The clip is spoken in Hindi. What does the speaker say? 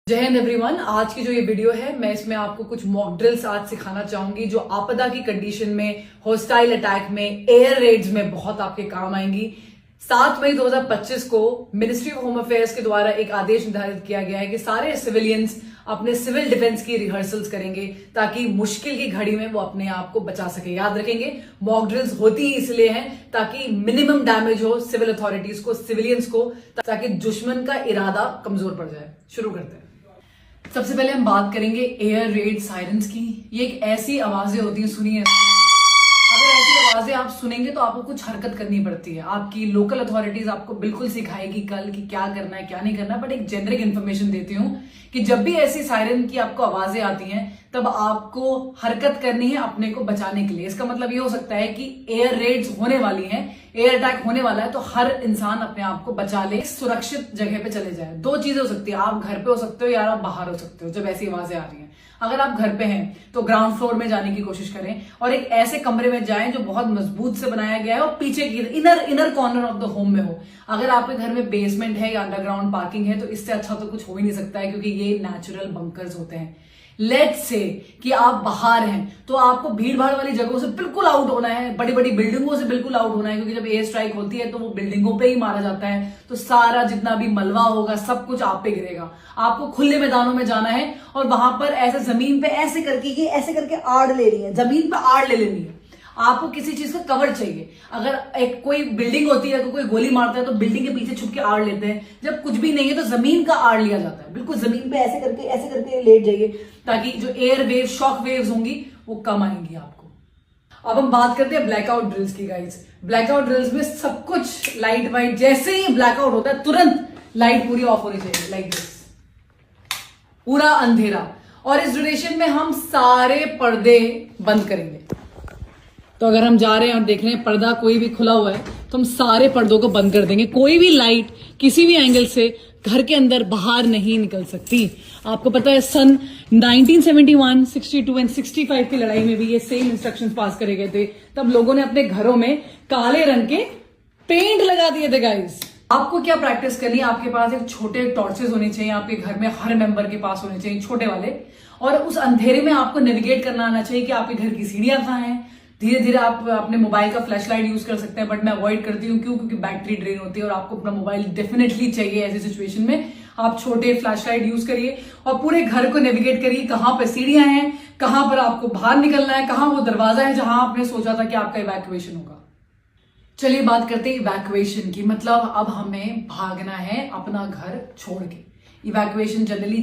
जय हिंद एवरीवन। आज की जो ये वीडियो है मैं इसमें आपको कुछ मॉक ड्रिल्स आज सिखाना चाहूंगी जो आपदा की कंडीशन में, हॉस्टाइल अटैक में, एयर रेड्स में बहुत आपके काम आएंगी। 7 मई 2025 को मिनिस्ट्री ऑफ होम अफेयर्स के द्वारा एक आदेश निर्धारित किया गया है कि सारे सिविलियंस अपने सिविल डिफेंस की रिहर्सल्स करेंगे ताकि मुश्किल की घड़ी में वो अपने आप को बचा सके। याद रखेंगे, मॉक ड्रिल्स होती ही इसलिए हैं ताकि मिनिमम डैमेज हो सिविल अथॉरिटीज को, सिविलियंस को, ताकि दुश्मन का इरादा कमजोर पड़ जाए। शुरू करते हैं। सबसे पहले हम बात करेंगे एयर रेड सायरन्स की। ये एक ऐसी आवाजें होती हैं, सुनिए। अगर ऐसी आवाजें आप सुनेंगे तो आपको कुछ हरकत करनी पड़ती है। आपकी लोकल अथॉरिटीज आपको बिल्कुल सिखाएगी कल कि क्या करना है क्या नहीं करना है। बट एक जेनरिक इन्फॉर्मेशन देती हूँ कि जब भी ऐसी सायरन की आपको आवाजें आती हैं तब आपको हरकत करनी है अपने को बचाने के लिए। इसका मतलब ये हो सकता है कि एयर रेड्स होने वाली हैं, एयर अटैक होने वाला है, तो हर इंसान अपने आप को बचा ले, सुरक्षित जगह पे चले जाए। 2 चीजें हो सकती है, आप घर पे हो सकते हो या आप बाहर हो सकते हो जब ऐसी आवाजें आ रही हैं। अगर आप घर पे हैं तो ग्राउंड फ्लोर में जाने की कोशिश करें और एक ऐसे कमरे में जाएं जो बहुत मजबूत से बनाया गया है और पीछे की inner corner of the home में हो। अगर आपके घर में बेसमेंट है या अंडरग्राउंड पार्किंग है तो इससे अच्छा तो कुछ हो ही नहीं सकता है, क्योंकि ये नेचुरल बंकर्स होते हैं। लेट्स से कि आप बाहर हैं तो आपको भीड़ भाड़ वाली जगहों से बिल्कुल आउट होना है, बड़ी बड़ी बिल्डिंगों से बिल्कुल आउट होना है, क्योंकि जब एयर स्ट्राइक होती है तो वो बिल्डिंगों पे ही मारा जाता है। तो सारा जितना भी मलबा होगा सब कुछ आप पे गिरेगा। आपको खुले मैदानों में जाना है और वहां पर ऐसे जमीन पे ऐसे करके आड़ ले रही है, जमीन पे आड़ ले लेनी है। आपको किसी चीज का कवर चाहिए। अगर एक कोई बिल्डिंग होती है तो कोई गोली मारता है तो बिल्डिंग के पीछे छुप के आड़ लेते हैं। जब कुछ भी नहीं है तो जमीन का आड़ लिया जाता है। बिल्कुल जमीन पे ऐसे करके लेट जाइए ताकि जो एयर वेव, शॉक वेव्स होंगी वो कम आएंगी आपको। अब हम बात करते हैं ब्लैकआउट ड्रिल्स की गाइस। ब्लैकआउट ड्रिल्स में सब कुछ लाइट वाइट, जैसे ही ब्लैकआउट होता है तुरंत लाइट पूरी ऑफ होनी चाहिए, लाइक दिस, पूरा अंधेरा। और इस ड्यूरेशन में हम सारे पर्दे बंद करेंगे। तो अगर हम जा रहे हैं और देख रहे हैं पर्दा कोई भी खुला हुआ है तो हम सारे पर्दों को बंद कर देंगे। कोई भी लाइट किसी भी एंगल से घर के अंदर बाहर नहीं निकल सकती। आपको पता है सन 1971, 62 एंड 65 की लड़ाई में भी ये सेम इंस्ट्रक्शंस पास करे गए थे। तब लोगों ने अपने घरों में काले रंग के पेंट लगा दिए थे गाइस। आपको क्या प्रैक्टिस करनी है, आपके पास एक छोटे टॉर्चेस होने चाहिए, आपके घर में हर मेंबर के पास होने चाहिए छोटे वाले। और उस अंधेरे में आपको नेविगेट करना आना चाहिए कि आपके घर की सीढ़ियां कहाँ हैं। धीरे धीरे आप अपने मोबाइल का फ्लैश लाइट यूज कर सकते हैं, बट मैं अवॉइड करती हूँ। क्यों? क्योंकि बैटरी ड्रेन होती है और आपको अपना मोबाइल डेफिनेटली चाहिए ऐसी सिचुएशन में। आप छोटे फ्लैश लाइट यूज करिए और पूरे घर को नेविगेट करिए, कहाँ पर सीढ़ियां हैं, कहाँ पर आपको बाहर निकलना है, कहाँ वो दरवाजा है जहां आपने सोचा था कि आपका इवैक्यूएशन होगा। चलिए बात करते हैं इवैक्यूएशन की। मतलब अब हमें भागना है अपना घर छोड़ के। Evacuation generally